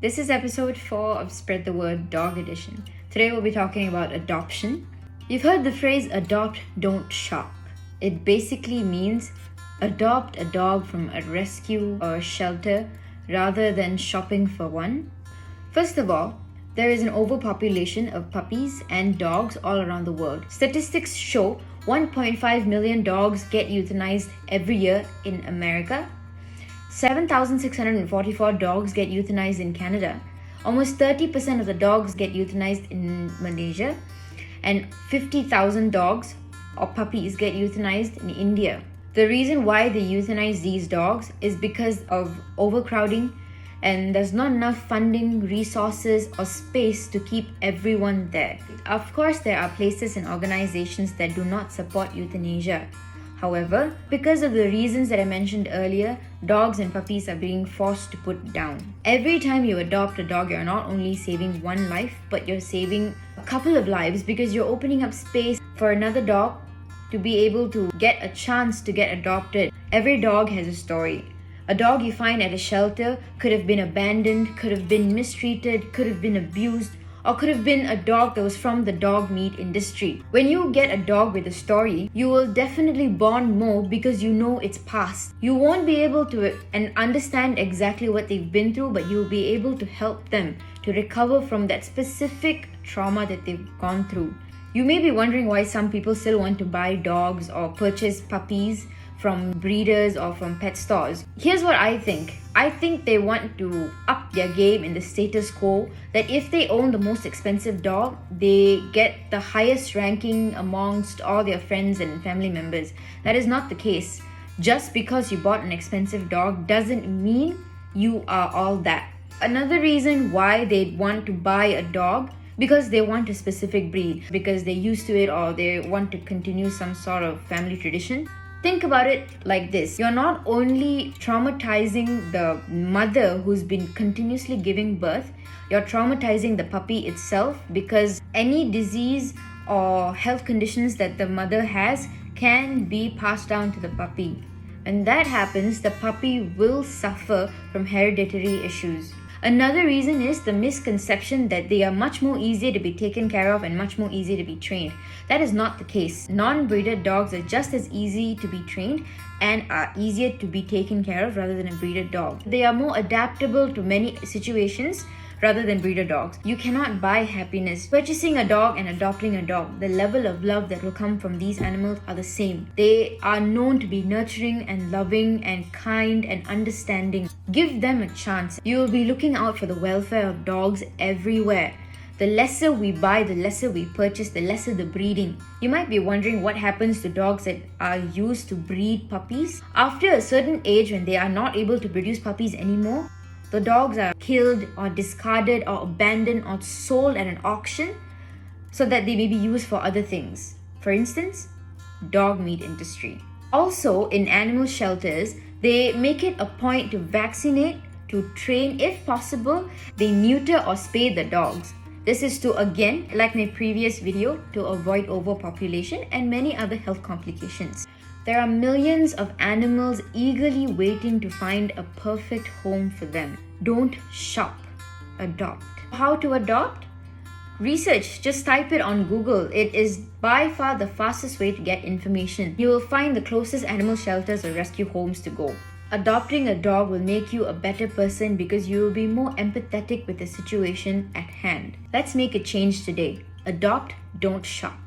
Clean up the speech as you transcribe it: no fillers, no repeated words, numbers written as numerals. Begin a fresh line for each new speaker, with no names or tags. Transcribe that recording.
This is episode 4 of Spread the Word Dog Edition. Today we'll be talking about adoption. You've heard the phrase adopt, don't shop. It basically means adopt a dog from a rescue or a shelter rather than shopping for one. First of all, there is an overpopulation of puppies and dogs all around the world. Statistics show 1.5 million dogs get euthanized every year in America. 7,644 dogs get euthanized in Canada. Almost 30% of the dogs get euthanized in Malaysia. And 50,000 dogs or puppies get euthanized in India. The reason why they euthanize these dogs is because of overcrowding, and there's not enough funding, resources, or space to keep everyone there. Of course, there are places and organizations that do not support euthanasia. However, because of the reasons that I mentioned earlier, dogs and puppies are being forced to put down. Every time you adopt a dog, you're not only saving one life, but you're saving a couple of lives because you're opening up space for another dog to be able to get a chance to get adopted. Every dog has a story. A dog you find at a shelter could have been abandoned, could have been mistreated, could have been abused, or could have been a dog that was from the dog meat industry. When you get a dog with a story, you will definitely bond more because you know its past. You won't be able to understand exactly what they've been through, but you'll be able to help them to recover from that specific trauma that they've gone through. You may be wondering why some people still want to buy dogs or purchase puppies from breeders or from pet stores. Here's what I think. I think they want to up their game in the status quo, that if they own the most expensive dog, they get the highest ranking amongst all their friends and family members. That is not the case. Just because you bought an expensive dog doesn't mean you are all that. Another reason why they want to buy a dog, because they want a specific breed, because they're used to it, or they want to continue some sort of family tradition. Think about it like this. You're not only traumatizing the mother who's been continuously giving birth, you're traumatizing the puppy itself, because any disease or health conditions that the mother has can be passed down to the puppy. When that happens, the puppy will suffer from hereditary issues. Another reason is the misconception that they are much more easier to be taken care of and much more easier to be trained. That is not the case. Non-breeded dogs are just as easy to be trained and are easier to be taken care of rather than a breeded dog. They are more adaptable to many situations rather than breeder dogs. You cannot buy happiness. Purchasing a dog and adopting a dog, the level of love that will come from these animals are the same. They are known to be nurturing and loving and kind and understanding. Give them a chance. You will be looking out for the welfare of dogs everywhere. The lesser we buy, the lesser we purchase, the lesser the breeding. You might be wondering what happens to dogs that are used to breed puppies. After a certain age, when they are not able to produce puppies anymore, the dogs are killed or discarded or abandoned or sold at an auction so that they may be used for other things. For instance, dog meat industry. Also, in animal shelters, they make it a point to vaccinate, to train. If possible, they neuter or spay the dogs. This is to, again, like my previous video, to avoid overpopulation and many other health complications. There are millions of animals eagerly waiting to find a perfect home for them. Don't shop, adopt. How to adopt? Research, just type it on Google. It is by far the fastest way to get information. You will find the closest animal shelters or rescue homes to go. Adopting a dog will make you a better person because you will be more empathetic with the situation at hand. Let's make a change today. Adopt, don't shop.